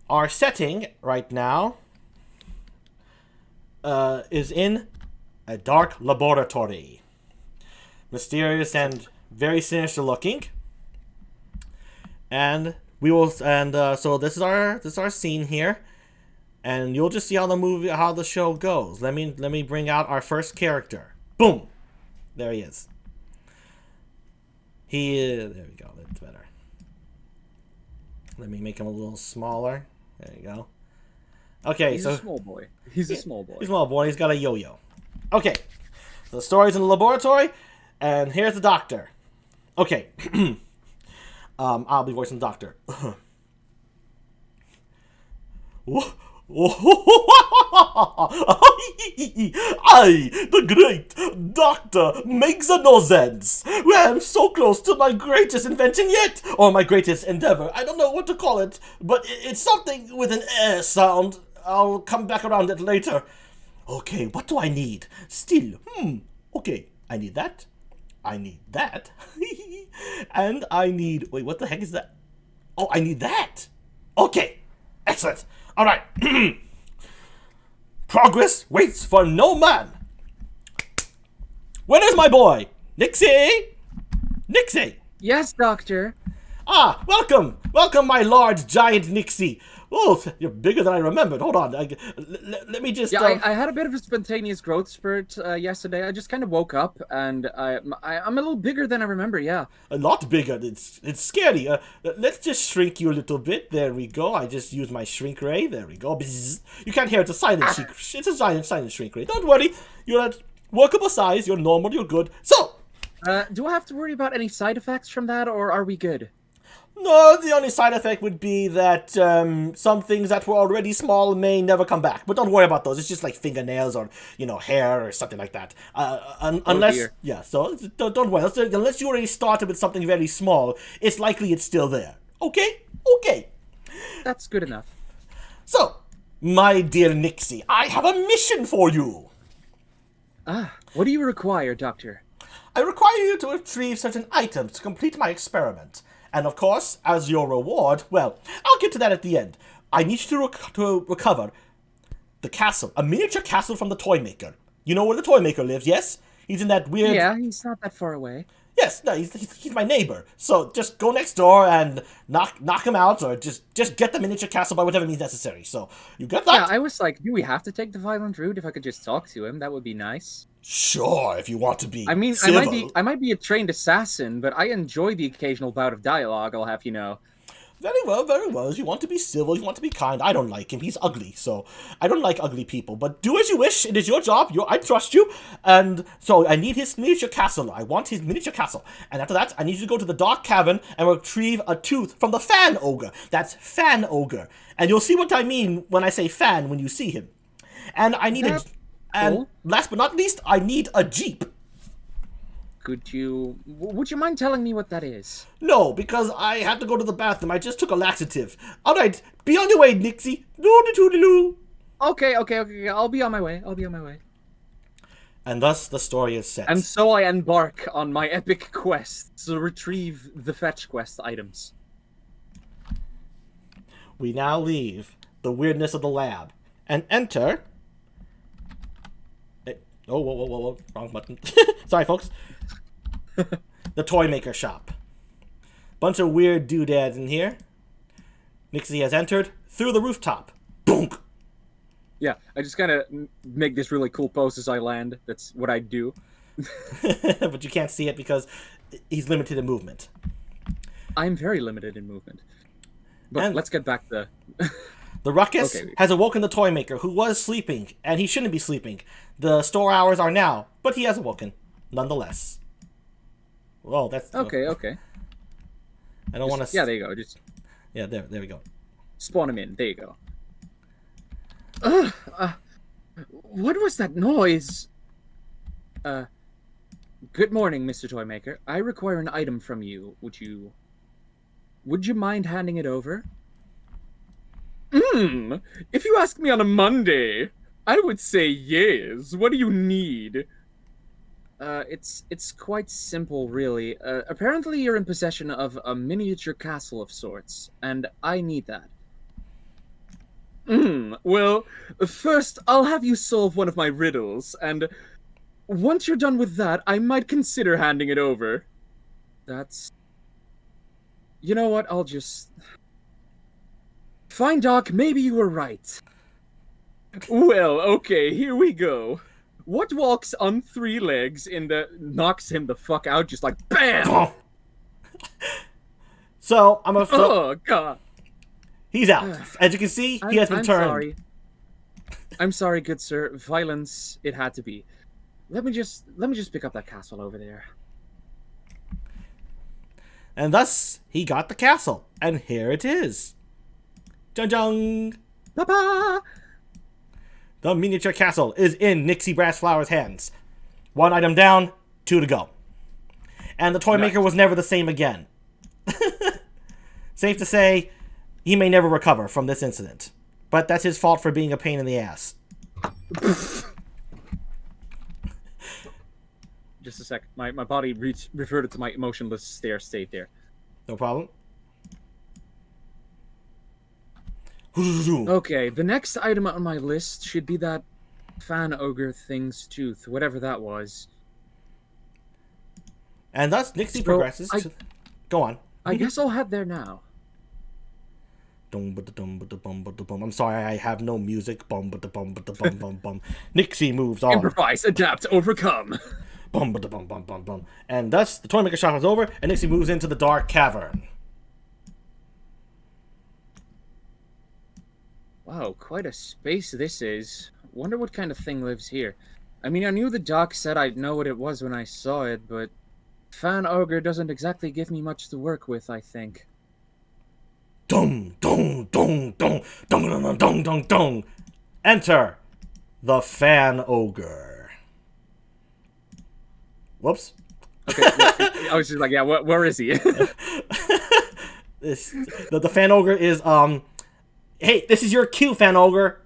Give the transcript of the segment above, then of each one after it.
our setting right now is in a dark laboratory. Mysterious and very sinister looking. And we will, and so this is our scene here, and you'll just see how the show goes. Let me bring out our first character. Boom, there he is. There we go. That's better. Let me make him a little smaller. There you go. Okay, he's a small boy. He's a small boy. He's a small boy. He's got a yo-yo. Okay, so the story's in the laboratory, and here's the doctor. Okay, I'll be voicing the doctor. I, the great Dr. Meikza Nozenz. I am so close to my greatest invention yet, or my greatest endeavor. I don't know what to call it, but it's something with an air sound. I'll come back around it later. Okay, what do I need? Still, okay, I need that. I need that. And I need... Wait, what the heck is that? Oh, I need that. Okay, excellent. All right. Progress waits for no man. Where is my boy? Nixie? Nixie. Yes, Doctor. Ah, welcome. Welcome, my large giant Nixie. Oh, you're bigger than I remembered. Hold on. Let me just... Yeah, I had a bit of a spontaneous growth spurt yesterday. I just kind of woke up, and I'm a little bigger than I remember, yeah. A lot bigger. It's scary. Let's just shrink you a little bit. There we go. I just used my shrink ray. There we go. Bzz. You can't hear it. It's a silent shrink. It's a silent shrink ray. Don't worry. You're at workable size. You're normal. You're good. So... do I have to worry about any side effects from that, or are we good? No, the only side effect would be that some things that were already small may never come back. But don't worry about those. It's just like fingernails or, hair or something like that. Unless, dear. yeah, so don't worry. Unless you already started with something very small, it's likely it's still there. Okay? Okay. That's good enough. So, my dear Nixie, I have a mission for you. Ah, what do you require, Doctor? I require you to retrieve certain items to complete my experiment. And of course, as your reward, well, I'll get to that at the end. I need you to recover the castle, a miniature castle from the toy maker. You know where the toy maker lives, yes? He's in that weird... Yeah, he's not that far away. Yes, no, he's my neighbor. So just go next door and knock him out, or just get the miniature castle by whatever means necessary. So you got that? Yeah, I was like, do we have to take the violent route? If I could just talk to him, that would be nice. Sure, if you want to be. I mean, civil. I might be a trained assassin, but I enjoy the occasional bout of dialogue, I'll have you know. Very well, very well. If you want to be civil, you want to be kind. I don't like him. He's ugly, so I don't like ugly people. But do as you wish. It is your job. I trust you. And so I need his miniature castle. I want his miniature castle. And after that, I need you to go to the dark cavern and retrieve a tooth from the Fan Ogre. That's Fan Ogre. And you'll see what I mean when I say fan when you see him. And I need And last but not least, I need a Jeep. Would you mind telling me what that is? No, because I had to go to the bathroom. I just took a laxative. All right, be on your way, Nixie. Doo-doo-doo-doo. Okay, I'll be on my way. And thus the story is set. And so I embark on my epic quest to retrieve the fetch quest items. We now leave the weirdness of the lab and enter... Oh, whoa. Wrong button. Sorry, folks. The toy maker shop. Bunch of weird doodads in here. Nixie has entered through the rooftop. Boom! Yeah, I just kind of make this really cool pose as I land. That's what I do. But you can't see it because he's limited in movement. I'm very limited in movement. But let's get back to... The ruckus has awoken the toy maker, who was sleeping, and he shouldn't be sleeping. The store hours are now, but he has awoken, nonetheless. Well, that's... Okay. I don't want to... Yeah, there you go. Yeah, there we go. Spawn him in. There you go. What was that noise? Good morning, Mr. Toymaker. I require an item from you. Would you mind handing it over? If you ask me on a Monday, I would say yes. What do you need? It's quite simple, really. Apparently you're in possession of a miniature castle of sorts, and I need that. Well, first I'll have you solve one of my riddles, and once you're done with that, I might consider handing it over. That's... You know what, I'll just... Fine, Doc, maybe you were right. Well, okay, here we go. What walks on 3 legs and knocks him the fuck out just like BAM! So, I'm gonna... Oh, God. He's out. As you can see, he has been I'm turned. Sorry. I'm sorry, good sir. Violence, it had to be. Let me just pick up that castle over there. And thus, he got the castle. And here it is. Jung. Papa! The miniature castle is in Nixie BRASSFLOWER's hands. 1 item down, 2 to go. And the toy maker was never the same again. Safe to say, he may never recover from this incident. But that's his fault for being a pain in the ass. Just a sec. My body reverted to my emotionless stare state there. No problem. Okay, the next item on my list should be that Fan Ogre thing's tooth, whatever that was. And thus, Nixie progresses to... Go on. I guess I'll head there now. I'm sorry, I have no music. Nixie moves on. Improvise, adapt, overcome. And thus, the toy maker shop is over, and Nixie moves into the dark cavern. Wow, quite a space this is. Wonder what kind of thing lives here. I mean, I knew the doc said I'd know what it was when I saw it, but Fan Ogre doesn't exactly give me much to work with, I think. Dong, dong, dong, dong, dong, dong, dong, dong, dong. Enter the Fan Ogre. Whoops. Okay, I was just like, yeah, where is he? The Fan Ogre is, hey, this is your cue, Fan Ogre.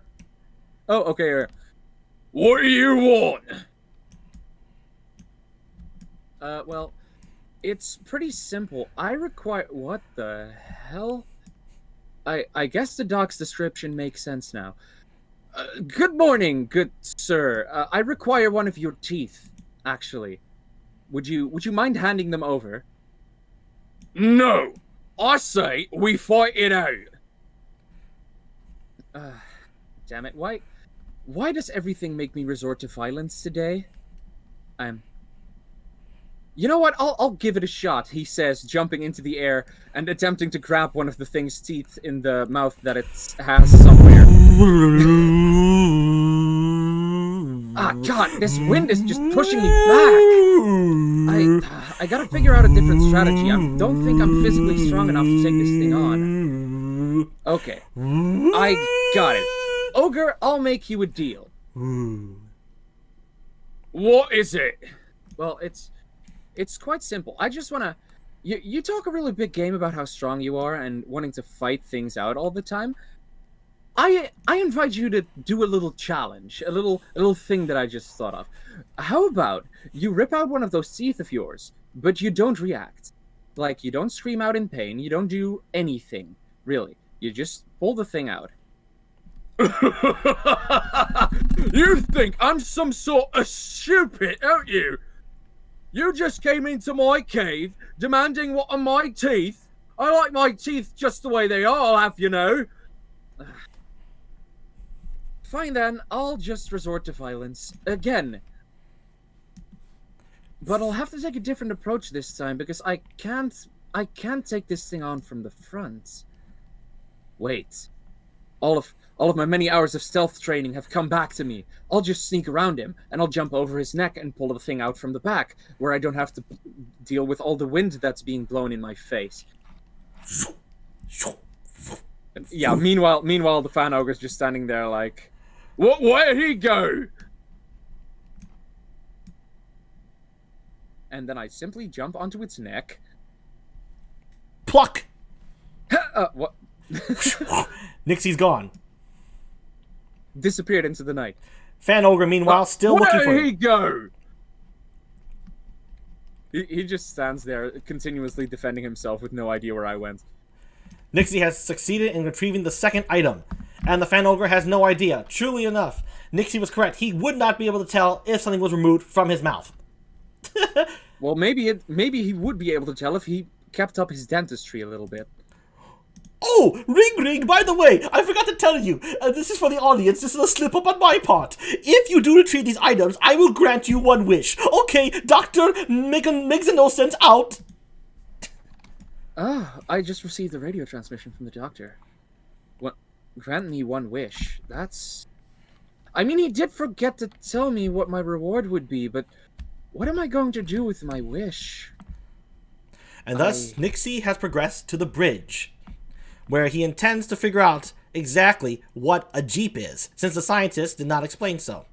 Oh, okay. What do you want? Well, it's pretty simple. I require... What the hell? I guess the doc's description makes sense now. Good morning, good sir. I require one of your teeth, actually. Would you mind handing them over? No! I say we fight it out! Damn it, why does everything make me resort to violence today? You know what, I'll give it a shot, he says, jumping into the air and attempting to grab one of the thing's teeth in the mouth that it has somewhere. Ah, God, this wind is just pushing me back! I gotta figure out a different strategy. I don't think I'm physically strong enough to take this thing on. Okay, I got it. Ogre, I'll make you a deal. What is it? Well, it's quite simple. I just wanna... You talk a really big game about how strong you are and wanting to fight things out all the time. I invite you to do a little challenge, a little thing that I just thought of. How about you rip out one of those teeth of yours, but you don't react. Like, you don't scream out in pain, you don't do anything, really. You just pull the thing out. You think I'm some sort of stupid, don't you? You just came into my cave, demanding what are my teeth. I like my teeth just the way they are, I'll have you know. Fine then, I'll just resort to violence. Again. But I'll have to take a different approach this time, because I can't take this thing on from the front. Wait. All of my many hours of stealth training have come back to me. I'll just sneak around him, and I'll jump over his neck and pull the thing out from the back, where I don't have to deal with all the wind that's being blown in my face. And yeah, meanwhile, the Fan Ogre's just standing there like, where'd he go? And then I simply jump onto its neck. Pluck! What? Nixie's gone. Disappeared into the night. Fan Ogre, meanwhile, still looking for Where'd he him. go? He just stands there, continuously defending himself with no idea where I went. Nixie has succeeded in retrieving the second item, And the Fan Ogre has no idea. Truly enough, Nixie was correct. He would not be able to tell if something was removed from his mouth. Well, maybe he would be able to tell if he kept up his dentistry a little bit. Oh, ring ring, by the way, I forgot to tell you, this is for the audience, this is a slip up on my part. If you do retrieve these items, I will grant you one wish. Okay, Dr. Meikza Nozenz out. Ah, I just received a radio transmission from the doctor. What? Grant me one wish. That's... I mean, he did forget to tell me what my reward would be, but what am I going to do with my wish? And thus, Nixie has progressed to the bridge, where he intends to figure out exactly what a Jeep is, since the scientist did not explain so.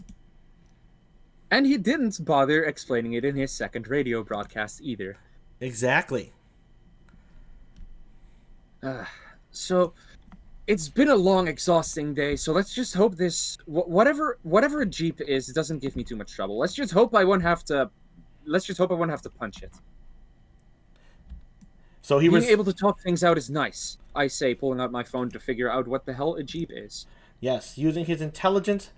And he didn't bother explaining it in his second radio broadcast either. Exactly. So, it's been a long, exhausting day, so let's just hope this... Whatever a Jeep is doesn't give me too much trouble. Let's just hope I won't have to... punch it. So he was being able to talk things out is nice, I say, pulling out my phone to figure out what the hell a Jeep is. Yes, using his intelligent,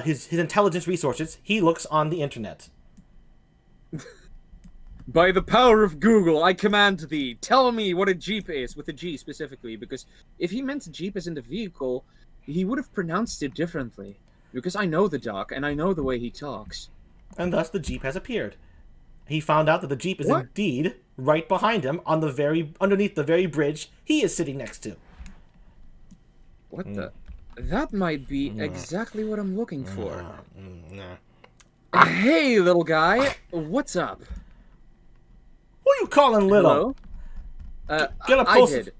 his intelligence resources, he looks on the internet. By the power of Google, I command thee, tell me what a Jeep is, with a G specifically, because if he meant Jeep as in the vehicle, he would have pronounced it differently. Because I know the doc, and I know the way he talks. And thus the Jeep has appeared. He found out that the Jeep is indeed right behind him, on the underneath the very bridge he is sitting next to. What the? That might be exactly what I'm looking for. Hey, little guy, what's up? Who are you calling little? Hello? Get up close. I did.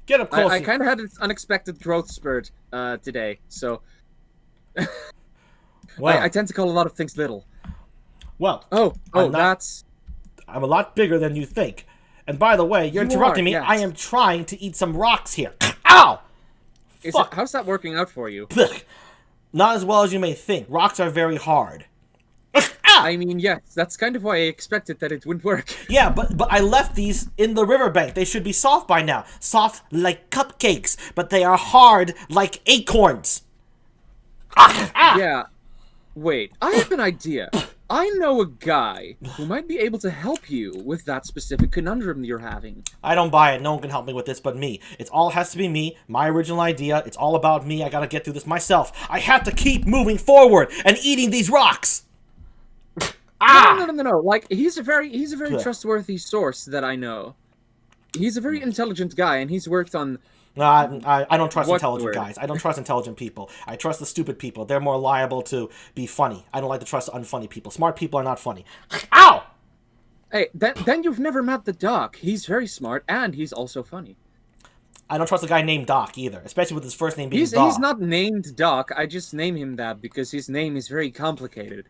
Get up close. I kind of had an unexpected growth spurt today, so... Well, I tend to call a lot of things little. Well, that's... I'm a lot bigger than you think. And by the way, you're interrupting me. Yes. I am trying to eat some rocks here. Ow! How's that working out for you? Not as well as you may think. Rocks are very hard. I mean, yes, that's kind of why I expected that it wouldn't work. Yeah, but I left these in the riverbank. They should be soft by now. Soft like cupcakes, but they are hard like acorns. Yeah. Wait, I have an idea. I know a guy who might be able to help you with that specific conundrum you're having. I don't buy it. No one can help me with this but me. It all has to be me, my original idea. It's all about me. I gotta get through this myself. I have to keep moving forward and eating these rocks. No. Like, he's a very trustworthy source that I know. He's a very intelligent guy, and he's worked on... I don't trust intelligent guys. I don't trust intelligent people. I trust the stupid people. They're more liable to be funny. I don't like to trust unfunny people. Smart people are not funny. Ow! Hey, then you've never met the Doc. He's very smart, and he's also funny. I don't trust a guy named Doc either, especially with his first name being Doc. He's not named Doc. I just name him that because his name is very complicated.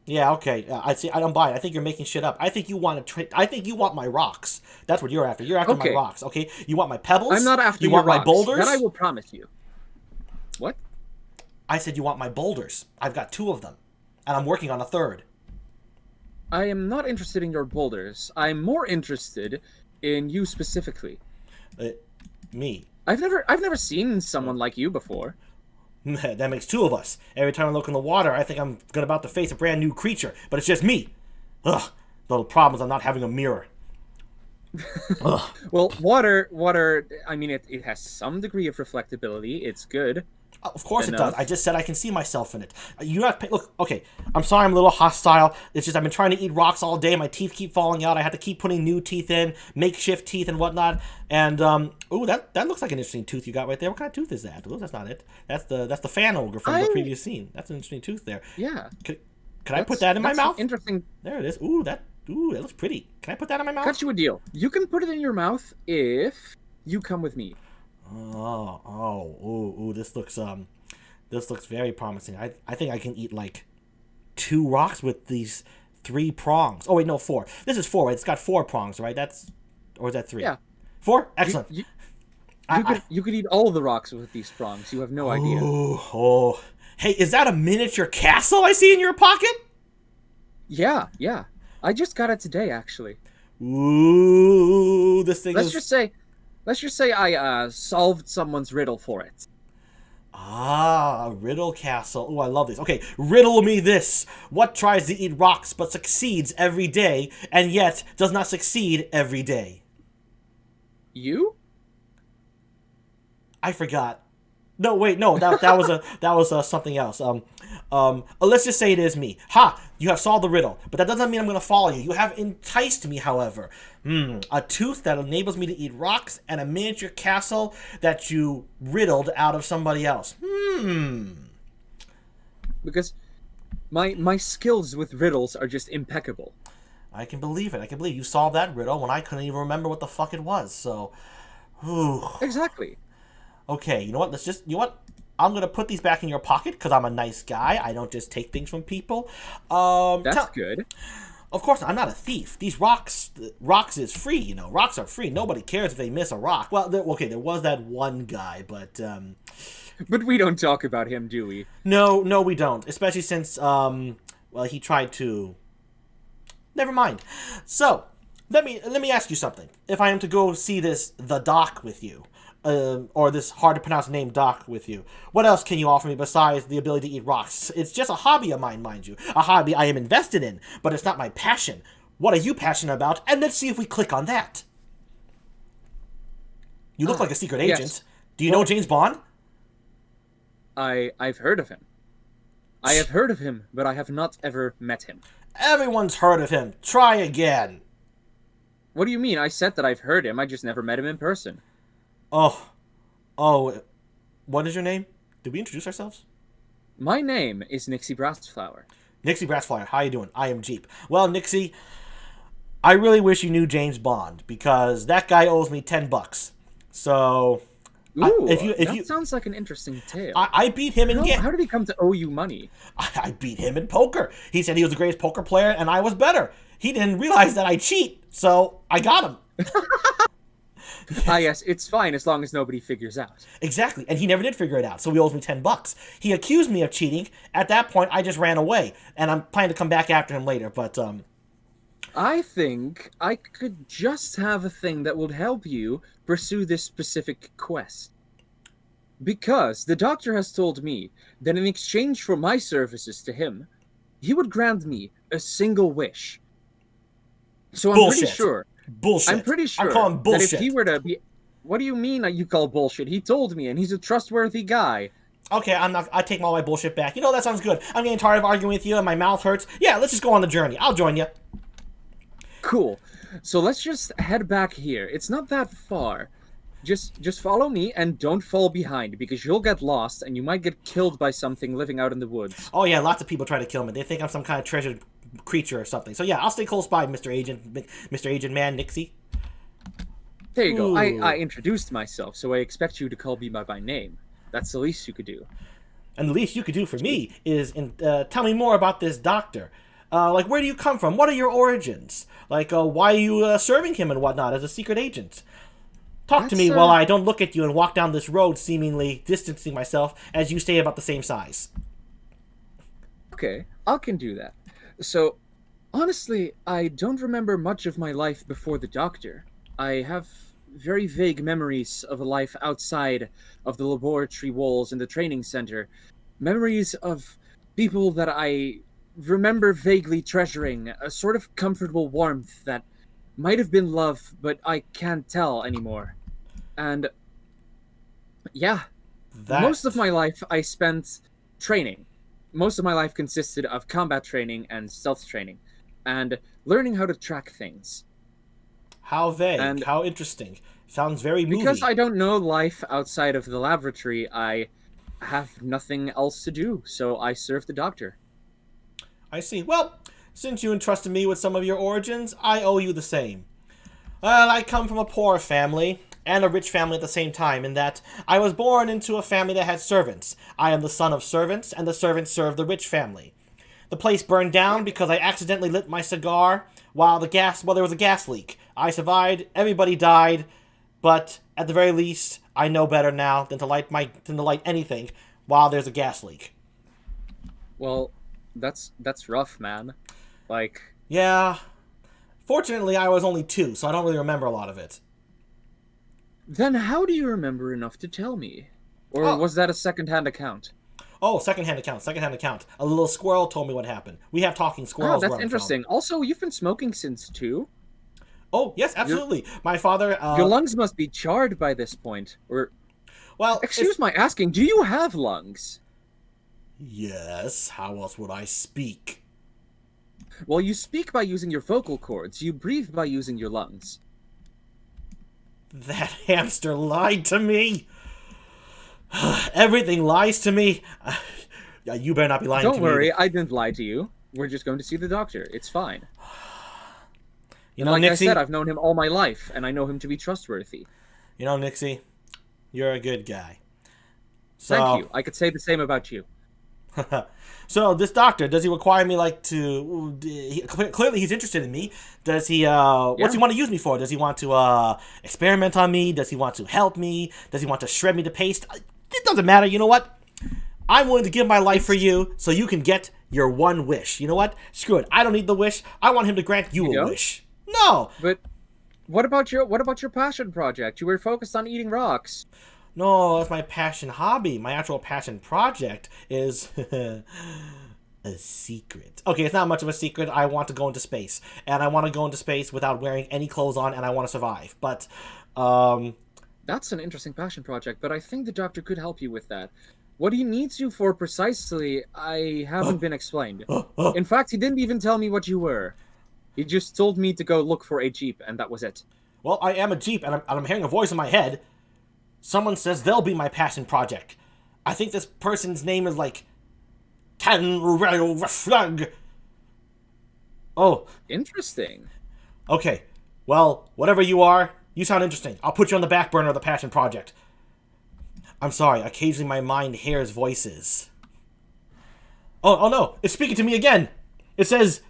Yeah, okay. I see. I don't buy it. I think you're making shit up. I think you want to I think you want my rocks. That's what you're after. You're after my rocks, okay? You want my pebbles? I'm not after you your want rocks. My boulders? That I will promise you. What? I said you want my boulders. I've got 2 of them, and I'm working on a 3rd. I am not interested in your boulders. I'm more interested in you specifically. Me? I've never seen someone like you before. That makes 2 of us. Every time I look in the water, I think I'm about to face a brand new creature, but it's just me. Ugh. Little problem is I'm not having a mirror. Well, water. I mean, it has some degree of reflectability. It's good. Of course it does. I just said I can see myself in it. You have to look. Okay, I'm sorry I'm a little hostile. It's just I've been trying to eat rocks all day. My teeth keep falling out. I had to keep putting new teeth in, makeshift teeth and whatnot. And ooh, that looks like an interesting tooth you got right there. What kind of tooth is that? Ooh, that's not it. That's the Fan Ogre from the previous scene. That's an interesting tooth there. Yeah. Can I put that in my mouth? Interesting. There it is. Ooh, that looks pretty. Can I put that in my mouth? Cut you a deal. You can put it in your mouth if you come with me. Ooh, this looks very promising. I think I can eat like 2 rocks with these 3 prongs. Oh wait, no, 4. This is 4, right? It's got 4 prongs, right? Or is that 3? Yeah. 4? Excellent. You could eat all the rocks with these prongs. You have no idea. Oh. Hey, is that a miniature castle I see in your pocket? Yeah. I just got it today, actually. Ooh, this thing Let's just say let's just say I solved someone's riddle for it. Ah, a riddle castle. Oh, I love this. Okay, riddle me this. What tries to eat rocks but succeeds every day, and yet does not succeed every day? You? I forgot. No, wait, no, that was something else. Let's just say it is me. Ha! You have solved the riddle, but that doesn't mean I'm gonna follow you. You have enticed me, however. A tooth that enables me to eat rocks, and a miniature castle that you riddled out of somebody else. Because my skills with riddles are just impeccable. I can believe it. I can believe you solved that riddle when I couldn't even remember what the fuck it was. So, whew. Exactly. Okay, you know what? You know what? I'm gonna put these back in your pocket because I'm a nice guy. I don't just take things from people. That's good. Of course, I'm not a thief. These rocks is free. You know, rocks are free. Nobody cares if they miss a rock. Well, okay, there was that one guy, but But we don't talk about him, do we? no, we don't. Especially since well, he tried to. Never mind. So, let me ask you something. If I am to go see the doc with you, or this hard to pronounce name doc with you, what else can you offer me besides the ability to eat rocks? It's just a hobby of mine, mind you. A hobby I am invested in, but it's not my passion. What are you passionate about? And let's see if we click on that. You look like a secret agent. Yes. Do you know James Bond? I've heard of him. I have heard of him, but I have not ever met him. Everyone's heard of him. Try again. What do you mean? I said that I've heard him. I just never met him in person. Oh, what is your name? Did we introduce ourselves? My name is Nixie BRASSFLOWER. Nixie BRASSFLOWER, how you doing? I am Jeep. Well, Nixie, I really wish you knew James Bond because that guy owes me $10. So, Ooh, if you sounds like an interesting tale. I beat him in How did he come to owe you money? I beat him in poker. He said he was the greatest poker player, and I was better. He didn't realize that I cheat, so I got him. Ah, yes, it's fine as long as nobody figures out. Exactly, and he never did figure it out, so he owes me $10. He accused me of cheating. At that point, I just ran away, and I'm planning to come back after him later, but, I think I could just have a thing that would help you pursue this specific quest. Because the doctor has told me that in exchange for my services to him, he would grant me a single wish. So I'm pretty sure. Bullshit. I'm pretty sure I'm calling bullshit. that if he were to be... What do you mean that you call bullshit? He told me, and he's a trustworthy guy. Okay, I take all my bullshit back. You know, that sounds good. I'm getting tired of arguing with you, and my mouth hurts. Yeah, let's just go on the journey. I'll join you. Cool. So let's just head back here. It's not that far. Just follow me and don't fall behind because you'll get lost and you might get killed by something living out in the woods. Oh yeah, lots of people try to kill me. They think I'm some kind of treasured creature or something. So yeah, I'll stay close by, Mr. Agent Man, Nixie. There you go. Ooh. I introduced myself, so I expect you to call me by my name. That's the least you could do. And the least you could do for me is tell me more about this doctor. Like, where do you come from? What are your origins? Like, why are you serving him and whatnot as a secret agent? Talk to me while I don't look at you and walk down this road, seemingly distancing myself as you stay about the same size. Okay, I can do that. So, honestly, I don't remember much of my life before the doctor. I have very vague memories of a life outside of the laboratory walls in the training center. Memories of people that I remember vaguely treasuring, a sort of comfortable warmth that might have been love, but I can't tell anymore. And yeah, most of my life I spent training. Most of my life consisted of combat training and stealth training, and learning how to track things. How vague, And how interesting. Sounds very movie. because I don't know life outside of the laboratory, I have nothing else to do, so I serve the doctor. I see. Well, since you entrusted me with some of your origins, I owe you the same. Well, I come from a poor family, and a rich family at the same time, in that I was born into a family that had servants. I am the son of servants, and the servants served the rich family. The place burned down because I accidentally lit my cigar while there was a gas leak. I survived, everybody died, but at the very least, I know better now than to light anything while there's a gas leak. Well, that's rough, man. Like, Yeah. Fortunately, I was only 2, so I don't really remember a lot of it. Then how do you remember enough to tell me? Or Oh. was that a second-hand account? Oh, secondhand account, secondhand account. A little squirrel told me what happened. We have talking Oh, squirrels that's where I'm interesting. from. Also, you've been smoking since 2? Oh, yes, Your, absolutely. My father, your lungs must be charred by this point. Or, well, excuse my asking, do you have lungs? Yes, how else would I speak? Well, you speak by using your vocal cords. You breathe by using your lungs. That hamster lied to me. Everything lies to me. You better not be lying to me. Don't worry, I didn't lie to you. We're just going to see the doctor. It's fine. You know, like Nixie, I said, I've known him all my life, and I know him to be trustworthy. You know, Nixie, you're a good guy. So, Thank you. I could say the same about you. So this doctor, does he require me like to? Clearly, he's interested in me. Does he? What's he want to use me for? Does he want to experiment on me? Does he want to help me? Does he want to shred me to paste? It doesn't matter. You know what? I'm willing to give my life for you, so you can get your one wish. You know what? Screw it. I don't need the wish. I want him to grant you a wish. No. But what about your passion project? You were focused on eating rocks. No, that's my passion hobby. My actual passion project is a secret. Okay, it's not much of a secret. I want to go into space. And I want to go into space without wearing any clothes on, and I want to survive. But, That's an interesting passion project, but I think the doctor could help you with that. What he needs you for precisely, I haven't been explained. In fact, he didn't even tell me what you were. He just told me to go look for a Jeep, and that was it. Well, I am a Jeep, and I'm hearing a voice in my head. Someone says they'll be my passion project. I think this person's name is like Reflug. Oh. Interesting. Okay. Well, whatever you are, you sound interesting. I'll put you on the back burner of the passion project. I'm sorry, occasionally my mind hears voices. Oh no, it's speaking to me again. It says,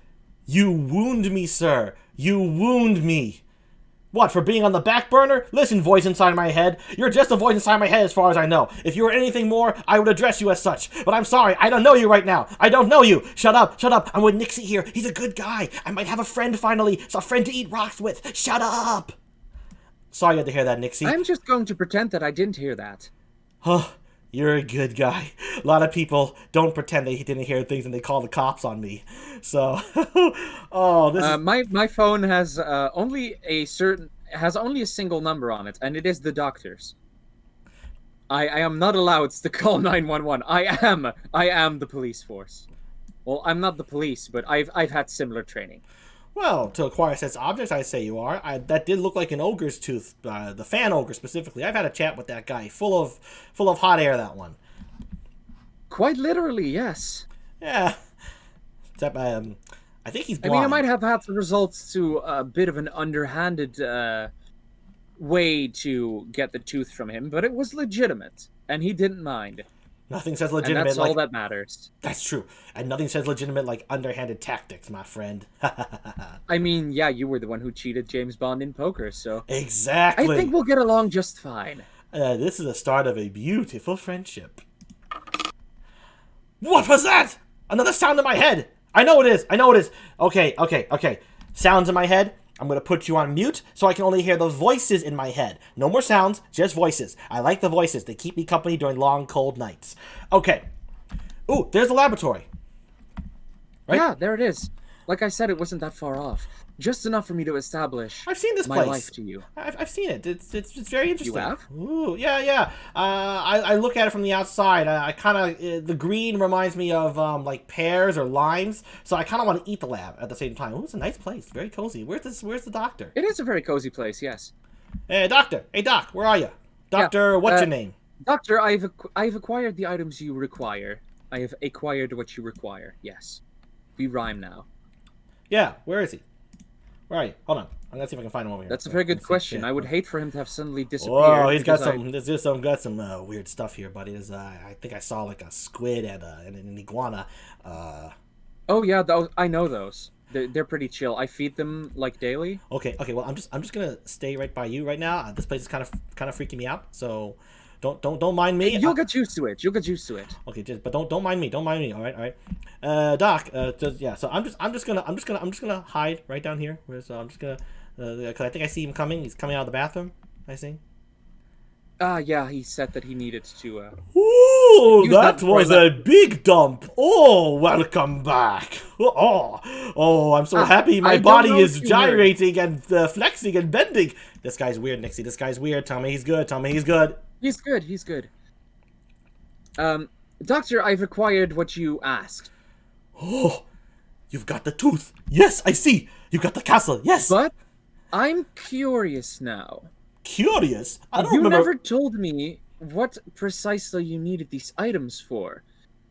"You wound me, sir. You wound me." What, for being on the back burner? Listen, voice inside my head. You're just a voice inside my head as far as I know. If you were anything more, I would address you as such. But I'm sorry, I don't know you right now. I don't know you. Shut up, shut up. I'm with Nixie here. He's a good guy. I might have a friend finally. It's a friend to eat rocks with. Shut up. Sorry you had to hear that, Nixie. I'm just going to pretend that I didn't hear that. Oh, you're a good guy. A lot of people don't pretend they didn't hear things and they call the cops on me. So, oh, this is... My phone has only a single number on it, and it is the doctor's. I am not allowed to call 911. I am the police force. Well, I'm not the police, but I've had similar training. Well, to acquire such objects, I say you are. That did look like an ogre's tooth, the Fan Ogre specifically. I've had a chat with that guy, full of hot air. That one. Quite literally, yes. Yeah. Except, I think he's blind. I mean, I might have had the results to a bit of an underhanded way to get the tooth from him, but it was legitimate, and he didn't mind. Nothing says legitimate. And that's all that matters. That's true. And nothing says legitimate like underhanded tactics, my friend. I mean, yeah, you were the one who cheated James Bond in poker, so... Exactly. I think we'll get along just fine. This is the start of a beautiful friendship. What was that? Another sound in my head. I know it is. I know it is. Okay. Sounds in my head. I'm going to put you on mute so I can only hear the voices in my head. No more sounds, just voices. I like the voices. They keep me company during long, cold nights. Okay. Ooh, there's the laboratory. Right? Yeah, there it is. Like I said, it wasn't that far off. Just enough for me to establish I've seen this my place. life to you. I've seen it. It's very interesting. You have? Ooh, yeah. I look at it from the outside. I kind of the green reminds me of like pears or limes. So I kind of want to eat the lab at the same time. Ooh, it's a nice place. Very cozy. Where's the doctor? It is a very cozy place, yes. Hey, doctor. Hey, doc. Where are you? Doctor, what's your name? Doctor, I've acquired the items you require. I have acquired what you require. Yes. We rhyme now. Yeah. Where is he? Where are you? Hold on. I'm gonna see if I can find him over here. That's a very good question. I would hate for him to have suddenly disappeared. Oh, he's got some. There's some weird stuff here, buddy. There's I think I saw like a squid and an iguana. Oh yeah, I know those. They're pretty chill. I feed them like daily. Okay. Well, I'm just gonna stay right by you right now. This place is kind of freaking me out. So, don't mind me. You'll get used to it. You'll get used to it. Okay, but don't mind me. Don't mind me. All right. Doc. Yeah. So I'm just gonna hide right down here. So I'm just gonna. Because I think I see him coming. He's coming out of the bathroom. I see. Yeah, he said that he needed to, Ooh, use that that before I was a left. big dump. Oh, welcome back. Oh, I'm so happy my I don't body know is if you heard. gyrating and flexing and bending. This guy's weird, Nixie. This guy's weird. Tell me he's good. Tell me he's good. He's good, he's good. Doctor, I've acquired what you asked. Oh, you've got the tooth. Yes, I see. You've got the castle. Yes. But I'm curious now. Curious. I don't You remember. never told me what precisely you needed these items for,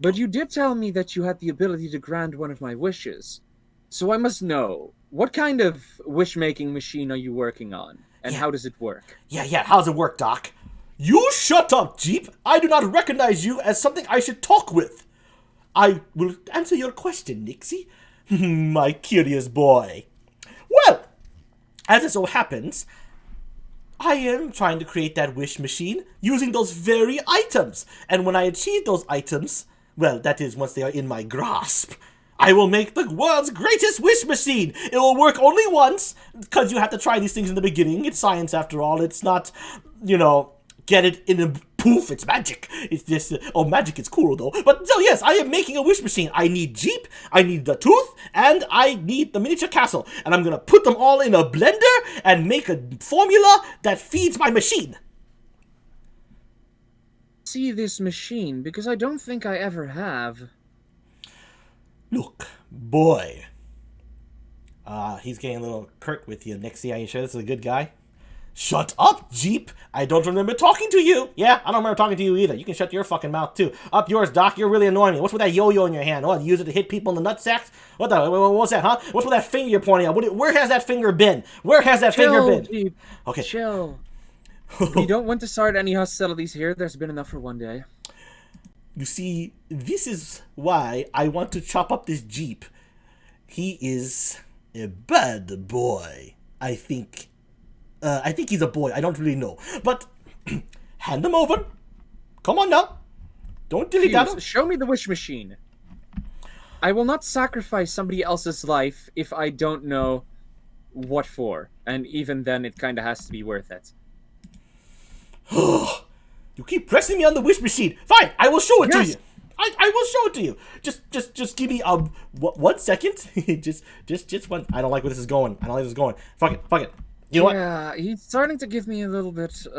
but you did tell me that you had the ability to grant one of my wishes. So I must know, what kind of wish-making machine are you working on, and how does it work? Yeah. How does it work, Doc? You shut up, Jeep. I do not recognize you as something I should talk with. I will answer your question, Nixie. My curious boy. Well, as it so happens, I am trying to create that wish machine using those very items. And when I achieve those items, well, that is once they are in my grasp, I will make the world's greatest wish machine. It will work only once, because you have to try these things in the beginning. It's science after all. It's not, get it in a poof, it's magic. It's just, magic is cool though. But so yes, I am making a wish machine. I need Jeep, I need the tooth, and I need the miniature castle. And I'm gonna put them all in a blender and make a formula that feeds my machine. See this machine, because I don't think I ever have. Look, boy. He's getting a little curt with you, Nixie. Are you sure this is a good guy? Shut up, Jeep! I don't remember talking to you! Yeah, I don't remember talking to you either. You can shut your fucking mouth, too. Up yours, Doc. You're really annoying me. What's with that yo-yo in your hand? What, you use it to hit people in the nutsacks? What's that, huh? What's with that finger you're pointing at? Where has that finger been? Where has that finger been? Jeep. Okay. Chill. We don't want to start any hostilities here. There's been enough for one day. You see, this is why I want to chop up this Jeep. He is a bad boy, I think. I think he's a boy. I don't really know. But hand him over. Come on now. Don't dilly daddle. Show me the wish machine. I will not sacrifice somebody else's life if I don't know what for. And even then, it kind of has to be worth it. You keep pressing me on the wish machine. Fine, I will show it to you. I will show it to you. Just give me 1 second. just one. I don't like where this is going. I don't like where this is going. Fuck it. You know what? Yeah, he's starting to give me a little bit. You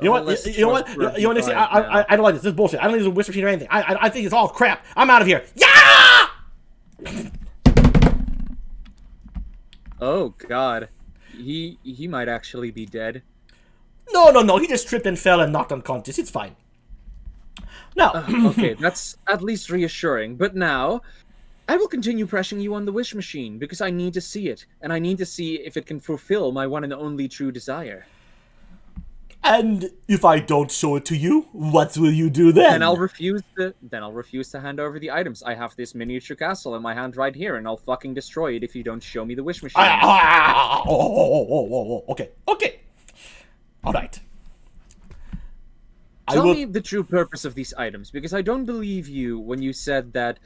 know what? You know what? Nixie, I don't like this. This is bullshit. I don't need a wish machine or anything. I think it's all crap. I'm out of here. Yeah! Oh God, he might actually be dead. No. He just tripped and fell and knocked unconscious. It's fine. Now. Okay, that's at least reassuring. But now, I will continue pressing you on the wish machine because I need to see it, and I need to see if it can fulfill my one and only true desire. And if I don't show it to you, what will you do then? Then I'll refuse to hand over the items. I have this miniature castle in my hand right here, and I'll fucking destroy it if you don't show me the wish machine. Okay. All right. Tell me the true purpose of these items, because I don't believe you when you said that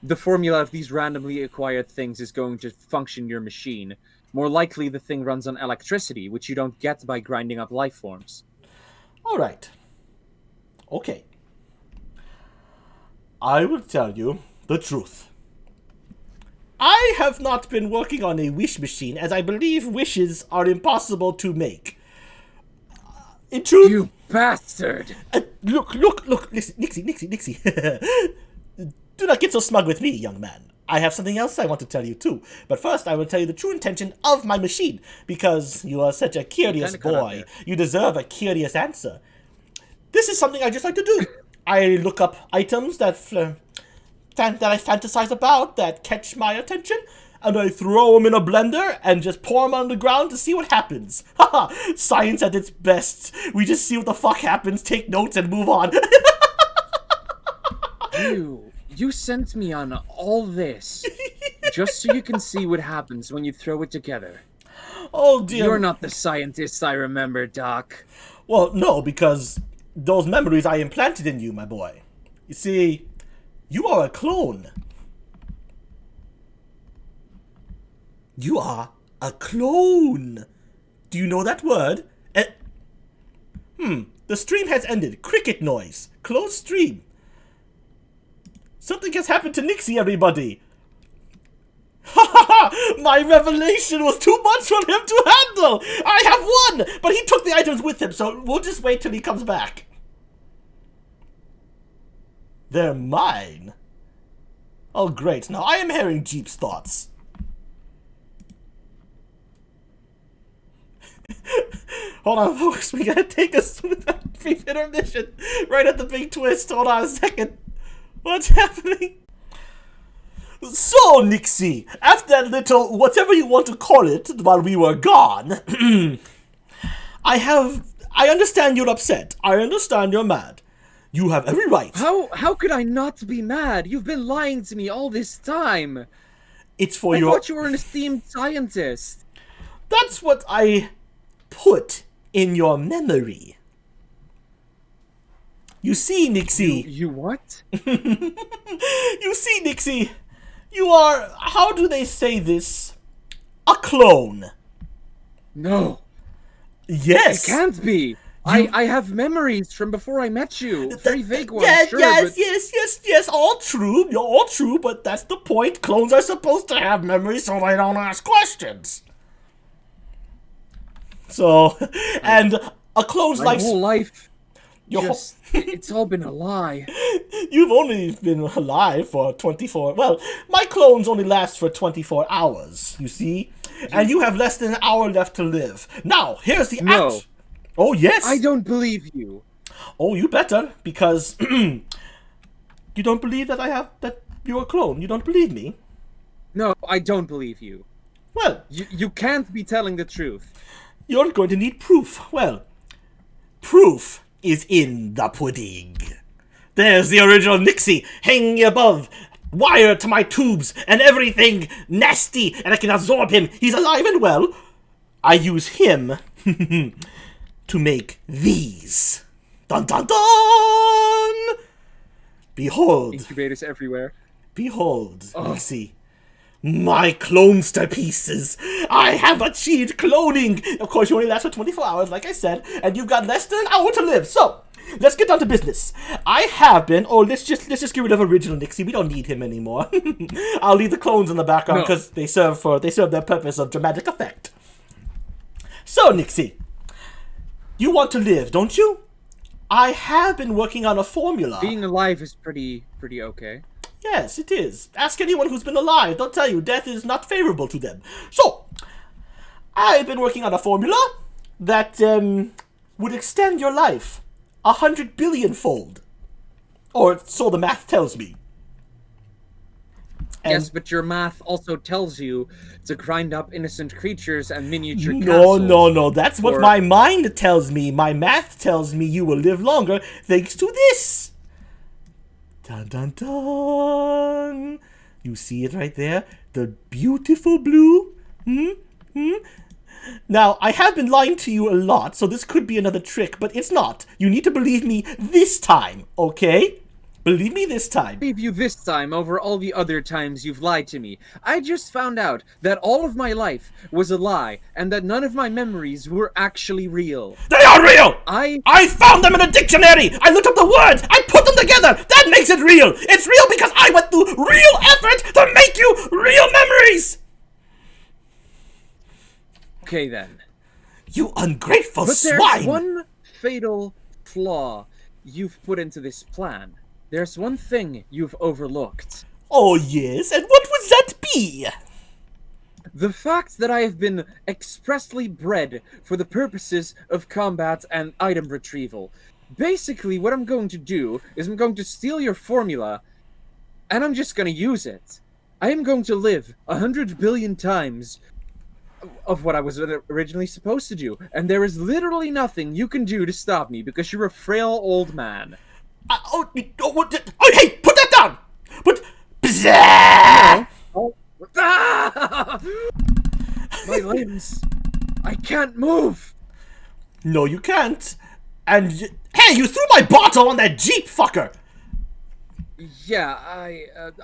the formula of these randomly acquired things is going to function your machine. More likely, the thing runs on electricity, which you don't get by grinding up life forms. All right. Okay. I will tell you the truth. I have not been working on a wish machine, as I believe wishes are impossible to make. In truth... You bastard! Look, listen, Nixie. Do not get so smug with me, young man. I have something else I want to tell you, too. But first, I will tell you the true intention of my machine, because you are such a curious boy. You deserve a curious answer. This is something I just like to do. I look up items that I fantasize about, that catch my attention, and I throw them in a blender and just pour them on the ground to see what happens. Haha, science at its best. We just see what the fuck happens, take notes, and move on. You sent me on all this just so you can see what happens when you throw it together. Oh dear. You're not the scientist I remember, Doc. Well, no, because those memories I implanted in you, my boy. You see, you are a clone. You are a clone. Do you know that word? The stream has ended. Cricket noise. Close stream. Something has happened to Nixie, everybody. Ha ha ha! My revelation was too much for him to handle! I have won! But he took the items with him, so we'll just wait till he comes back. They're mine. Oh, great. Now I am hearing Jeep's thoughts. Hold on, folks. We gotta take us with that brief intermission right at the big twist. Hold on a second. What's happening? So, Nixie, after that little, whatever you want to call it, while we were gone, I understand you're upset. I understand you're mad. You have every right. How could I not be mad? You've been lying to me all this time. It's for I thought you were an esteemed scientist. That's what I put in your memory. You see, Nixie. You what? You see, Nixie. You are, how do they say this? A clone. No. Yes. It can't be. I have memories from before I met you. Very vague ones. Yeah, sure, yes. All true. You're all true, but that's the point. Clones are supposed to have memories so they don't ask questions. So, and a clone's my whole life. It's all been a lie. You've only been alive for 24... Well, my clones only last for 24 hours, you see? And you have less than an hour left to live. Now, here's the act. Oh, yes. I don't believe you. Oh, you better, because you don't believe that you're a clone. You don't believe me? No, I don't believe you. Well... You can't be telling the truth. You're going to need proof. Well, proof is in the pudding. There's the original Nixie hanging above, wired to my tubes and everything nasty, and I can absorb him. He's alive and well. I use him to make these. Dun dun dun! Behold. Incubators everywhere. Behold, Nixie. My clonester pieces! I have achieved cloning! Of course, you only last for 24 hours, like I said, and you've got less than an hour to live. So, let's get down to business. I have been... Oh, let's just get rid of original Nixie. We don't need him anymore. I'll leave the clones in the background because they serve their purpose of dramatic effect. So, Nixie, you want to live, don't you? I have been working on a formula. Being alive is pretty okay. Yes, it is. Ask anyone who's been alive. They'll tell you death is not favorable to them. So, I've been working on a formula that would extend your life 100 billion-fold. Or so the math tells me. And yes, but your math also tells you to grind up innocent creatures and miniature castles. No. That's what my mind tells me. My math tells me you will live longer thanks to this. Dun dun dun! You see it right there? The beautiful blue? Now, I have been lying to you a lot, so this could be another trick, but it's not. You need to believe me this time, okay? Believe me this time. Believe you this time over all the other times you've lied to me. I just found out that all of my life was a lie, and that none of my memories were actually real. They are real! I found them in a dictionary! I looked up the words! I put them together! That makes it real! It's real because I went through real effort to make you real memories! Okay then. You ungrateful swine! But there's one fatal flaw you've put into this plan. There's one thing you've overlooked. Oh yes, and what would that be? The fact that I have been expressly bred for the purposes of combat and item retrieval. Basically, what I'm going to do is I'm going to steal your formula, and I'm just going to use it. I am going to live 100 billion times of what I was originally supposed to do, and there is literally nothing you can do to stop me because you're a frail old man. Hey, put that down! Bzzah! No. Ah! My limbs. I can't move. No, you can't. And hey, you threw my bottle on that Jeep, fucker! Yeah,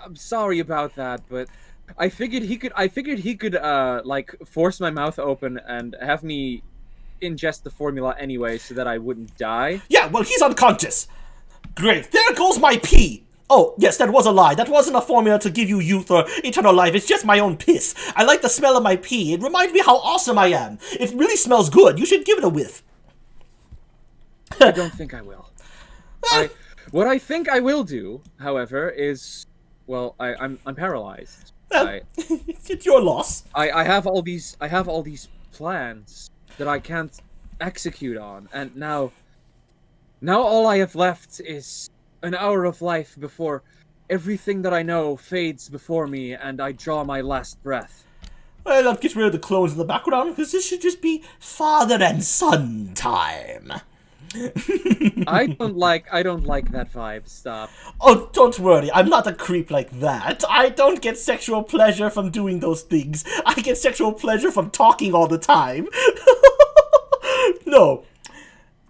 I'm sorry about that, but I figured he could like force my mouth open and have me ingest the formula anyway so that I wouldn't die. Yeah, well, he's unconscious. Great. There goes my pee. Oh, yes, that was a lie. That wasn't a formula to give you youth or eternal life. It's just my own piss. I like the smell of my pee. It reminds me how awesome I am. It really smells good. You should give it a whiff. I don't think I will. What I think I will do, however, is, well, I'm paralyzed. It's your loss. I have all these plans that I can't execute on, and now all I have left is an hour of life before everything that I know fades before me and I draw my last breath. Well, I'll get rid of the clones in the background because this should just be father and son time. I don't like that vibe. Stop. Oh, don't worry. I'm not a creep like that. I don't get sexual pleasure from doing those things. I get sexual pleasure from talking all the time. No.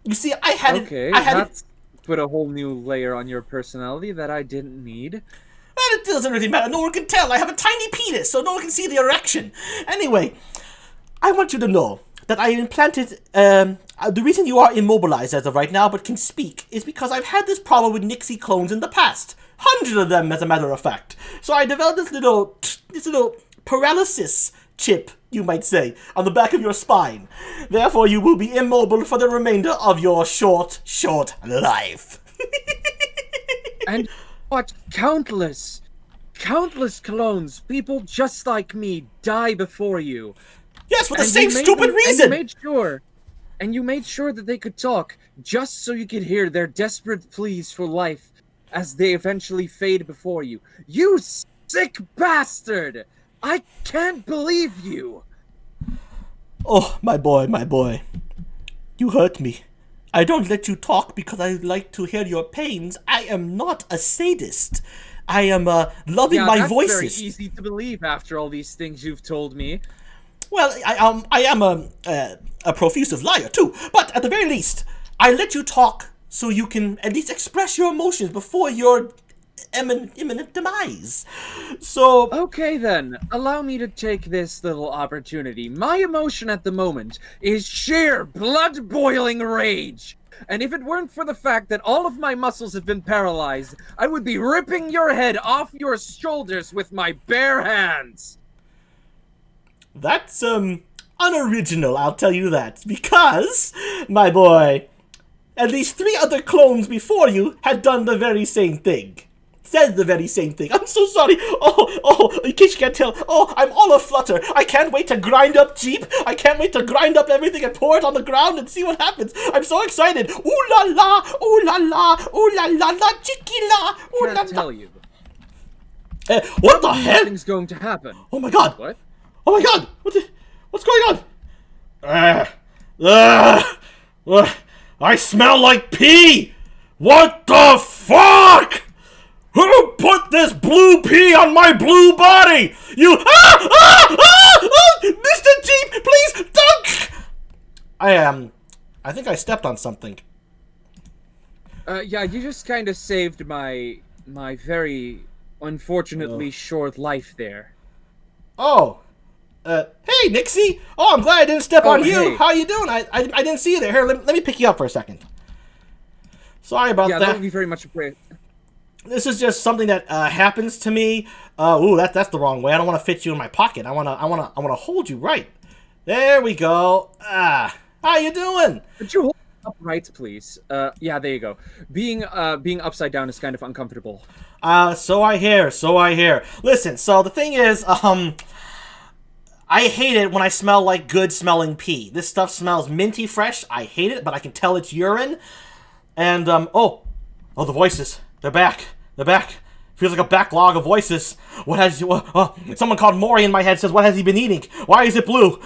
You see, I had that put a whole new layer on your personality that I didn't need. Well, it doesn't really matter. No one can tell. I have a tiny penis, so no one can see the erection. Anyway, I want you to know that I implanted, the reason you are immobilized as of right now but can speak is because I've had this problem with Nixie clones in the past. Hundreds of them, as a matter of fact. So I developed this little paralysis chip, you might say, on the back of your spine. Therefore, you will be immobile for the remainder of your short life. And what countless clones, people just like me, die before you. Yes, for the same stupid reason! And you made sure that they could talk, just so you could hear their desperate pleas for life as they eventually fade before you. You sick bastard! I can't believe you! Oh, my boy. You hurt me. I don't let you talk because I like to hear your pains. I am not a sadist. I am loving my voices. That's very easy to believe after all these things you've told me. Well, I am a profusive liar too, but at the very least, I let you talk so you can at least express your emotions before your imminent demise. So... Okay then, allow me to take this little opportunity. My emotion at the moment is sheer blood-boiling rage. And if it weren't for the fact that all of my muscles have been paralyzed, I would be ripping your head off your shoulders with my bare hands. That's, unoriginal, I'll tell you that. Because, my boy, at least 3 other clones before you had done the very same thing. Said the very same thing. I'm so sorry. Oh, in case you can't tell. Oh, I'm all aflutter. I can't wait to grind up Jeep. I can't wait to grind up everything and pour it on the ground and see what happens. I'm so excited. Ooh la la, ooh la la, ooh la la la, chicky la, ooh la la. Can't tell you. What the hell? Nothing's going to happen. Oh my god. What? Oh my god. What's going on? I smell like pee. What the fuck? Who put this blue pee on my blue body? You... Mr. Jeep, please don't... I think I stepped on something. Yeah, you just kind of saved my very unfortunately short life there. Oh. Hey, Nixie. Oh, I'm glad I didn't step on you. Hey. How you doing? I didn't see you there. Here, let me pick you up for a second. Sorry about that. Yeah, that would be very much appreciated. This is just something that happens to me. Ooh, that's the wrong way. I don't want to fit you in my pocket. I wanna hold you right. There we go. How you doing? Could you hold upright, please? Yeah, there you go. Being upside down is kind of uncomfortable. So I hear. Listen, so the thing is, I hate it when I smell like good smelling pee. This stuff smells minty fresh. I hate it, but I can tell it's urine. And oh, the voices. They're back. Feels like a backlog of voices. Someone called Maury in my head says, what has he been eating? Why is it blue?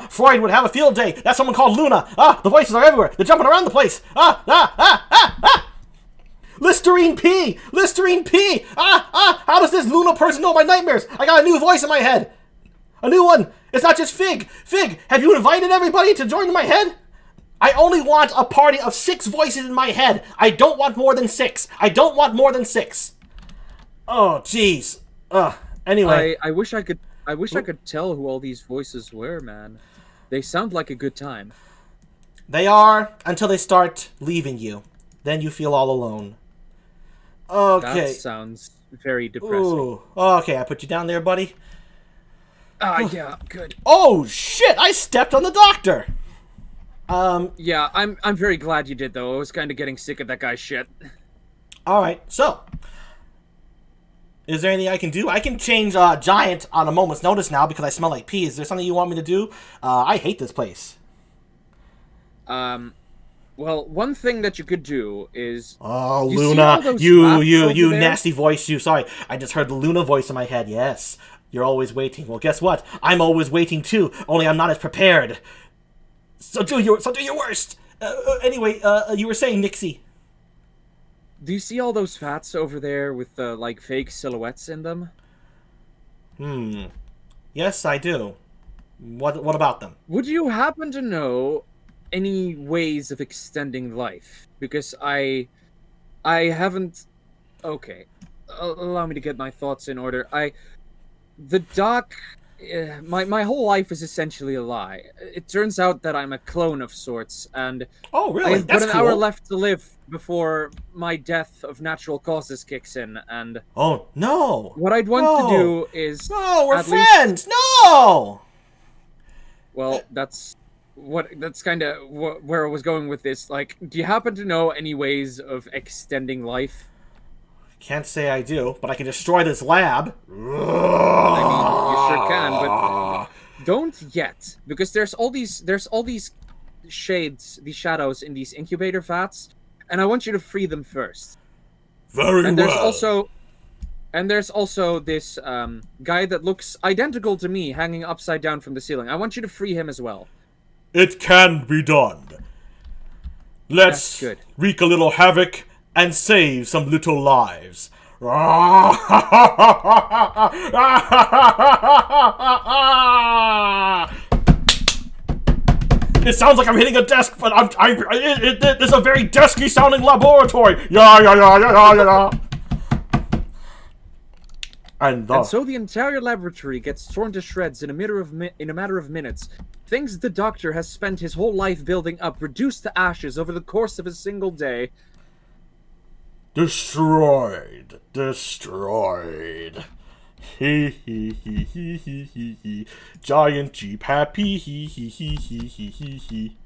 Freud would have a field day. That's someone called Luna. The voices are everywhere. They're jumping around the place. Listerine pee. How does this Luna person know my nightmares? I got a new voice in my head. A new one. It's not just Fig. Fig, have you invited everybody to join my head? I only want a party of 6 voices in my head. I don't want more than 6. Oh, jeez. Anyway. I wish I could tell who all these voices were, man. They sound like a good time. They are until they start leaving you. Then you feel all alone. Okay. That sounds very depressing. Ooh. Okay, I put you down there, buddy. Yeah, good. Oh shit! I stepped on the doctor. Yeah, I'm very glad you did though. I was kind of getting sick of that guy's shit. All right. So, is there anything I can do? I can change Giant on a moment's notice now because I smell like pee. Is there something you want me to do? I hate this place. Well, one thing that you could do is... Oh, you see Luna, all those maps over you there? nasty voice, you. Sorry, I just heard the Luna voice in my head. Yes, you're always waiting. Well, guess what? I'm always waiting too. Only I'm not as prepared. So do your worst. Anyway, you were saying, Nixie. Do you see all those fats over there with the, like, fake silhouettes in them? Yes, I do. What about them? Would you happen to know any ways of extending life? Because I haven't... Okay. Allow me to get my thoughts in order. The doc... my whole life is essentially a lie. It turns out that I'm a clone of sorts, and Oh, really? I have That's but an cool. hour left to live before my death of natural causes kicks in, and Oh no! what I'd want to do is... No, we're at least- friends. No. Well, that's kind of where I was going with this. Like, do you happen to know any ways of extending life? Can't say I do, but I can destroy this lab. I mean, you sure can, but don't yet, because there's all these shades, these shadows in these incubator vats, and I want you to free them first. Very And well. there's also this guy that looks identical to me, hanging upside down from the ceiling. I want you to free him as well. It can be done. Let's That's good. wreak a little havoc and save some little lives. It sounds like I'm hitting a desk, but it's a very desky sounding laboratory. Yeah. And so the entire laboratory gets torn to shreds in a matter of minutes. Things the doctor has spent his whole life building up, reduced to ashes over the course of a single day. Destroyed. He. Giant Jeep happy. He.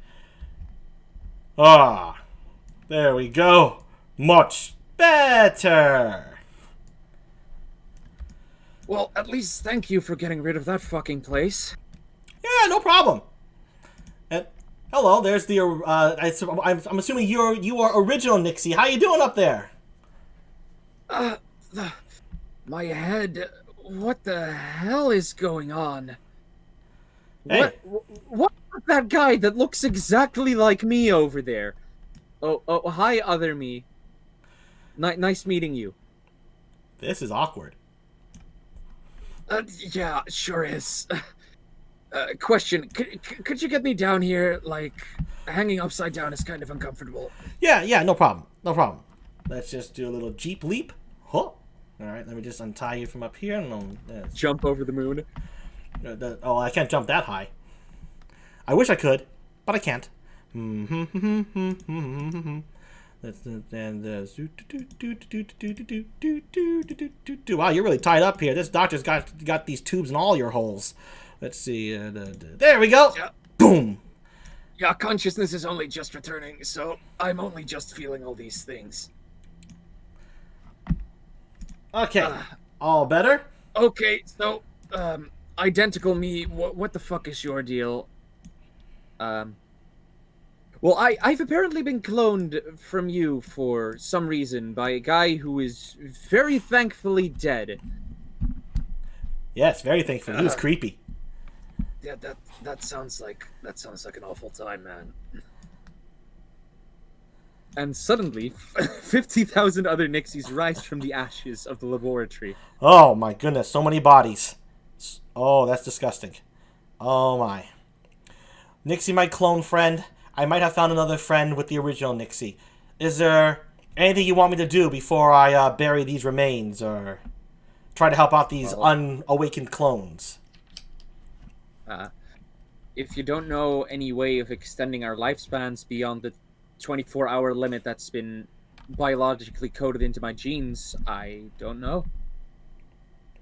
Ah, there we go. Much better. Well, at least thank you for getting rid of that fucking place. Yeah, no problem. And hello, there's the. I'm assuming you are original Nixie. How you doing up there? My head. What the hell is going on? Hey. What that guy that looks exactly like me over there? Oh, hi, other me. Nice meeting you. This is awkward. Yeah, sure is. Question: could you get me down here? Like, hanging upside down is kind of uncomfortable. Yeah, no problem. Let's just do a little Jeep leap. Huh. All right, let me just untie you from up here. Jump over the moon. Oh, I can't jump that high. I wish I could, but I can't. Wow, you're really tied up here. This doctor's got these tubes in all your holes. Let's see. There we go. Yeah. Boom. Yeah, consciousness is only just returning, so I'm only just feeling all these things. Okay. All better? Okay, so, identical me, what the fuck is your deal? Well, I've apparently been cloned from you for some reason by a guy who is very thankfully dead. Yes, very thankful. He was creepy. Yeah, that sounds like an awful time, man. And suddenly, 50,000 other Nixies rise from the ashes of the laboratory. Oh my goodness, so many bodies. Oh, that's disgusting. Oh my. Nixie, my clone friend. I might have found another friend with the original Nixie. Is there anything you want me to do before I bury these remains or try to help out these unawakened clones? if you don't know any way of extending our lifespans beyond the 24-hour limit that's been biologically coded into my genes, I don't know.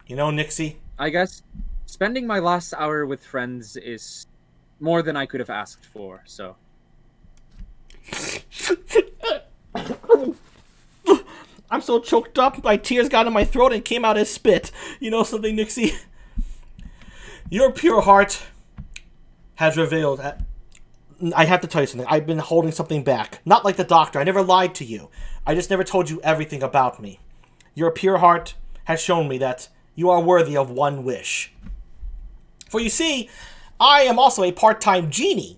You know, Nixie? I guess spending my last hour with friends is more than I could have asked for, so. I'm so choked up, my tears got in my throat and came out as spit. You know something, Nixie? Your pure heart has revealed... I have to tell you something. I've been holding something back. Not like the doctor. I never lied to you. I just never told you everything about me. Your pure heart has shown me that you are worthy of one wish. For you see, I am also a part-time genie.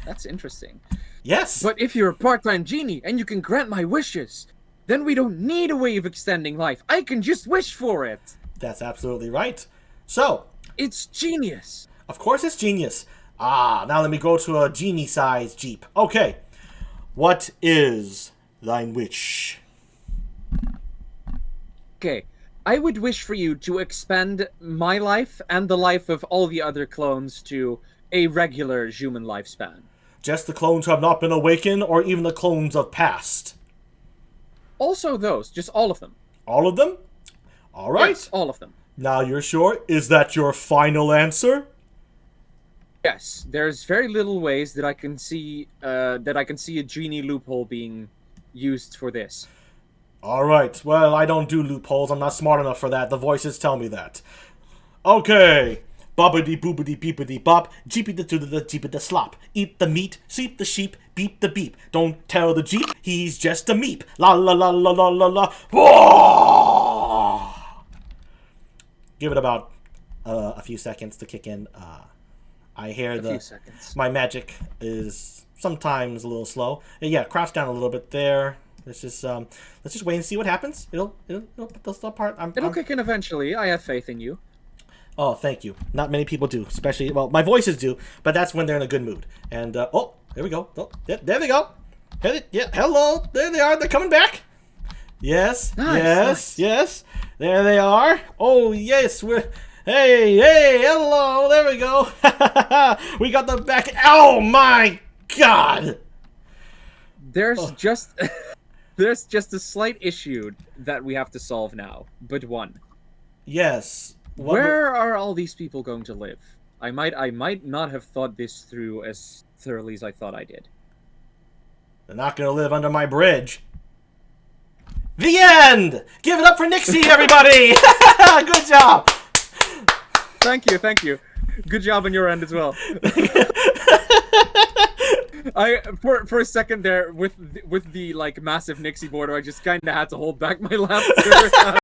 That's interesting. Yes. But if you're a part-time genie and you can grant my wishes, then we don't need a way of extending life. I can just wish for it. That's absolutely right. So, it's genius. Of course it's genius. Ah, now let me go to a genie-sized Jeep. Okay. What is thine wish? Okay. I would wish for you to expand my life and the life of all the other clones to a regular human lifespan. Just the clones who have not been awakened, or even the clones of past? Also those. Just all of them. All of them? All right. Yes, all of them. Now you're sure? Is that your final answer? Yes. There's very little ways that I can see a genie loophole being used for this. All right. Well, I don't do loopholes. I'm not smart enough for that. The voices tell me that. Okay. Bobbity boobity beepity bop, jeepy the jeepy the slop. Eat the meat, sleep the sheep, beep the beep. Don't tell the Jeep, he's just a meep. La la la la la la la. Whoa! Give it about a few seconds to kick in. I hear my magic is sometimes a little slow. Yeah, crouch down a little bit there. Let's just wait and see what happens. It'll put the stuff part. It'll kick in eventually. I have faith in you. Oh, thank you. Not many people do, especially, well, my voices do, but that's when they're in a good mood. And, oh, there we go. Oh, there they go. Yeah, hello. There they are. They're coming back. Yes, nice, yes, nice. Yes. There they are. Oh, yes, hey, hello. There we go. We got them back. Oh, my God. There's just a slight issue that we have to solve now, but one. Yes. Where are all these people going to live? I might not have thought this through as thoroughly as I thought I did. They're not going to live under my bridge. The end! Give it up for Nixie, everybody! Good job! Thank you. Good job on your end as well. For a second there, with the like massive Nixie border, I just kind of had to hold back my laughter.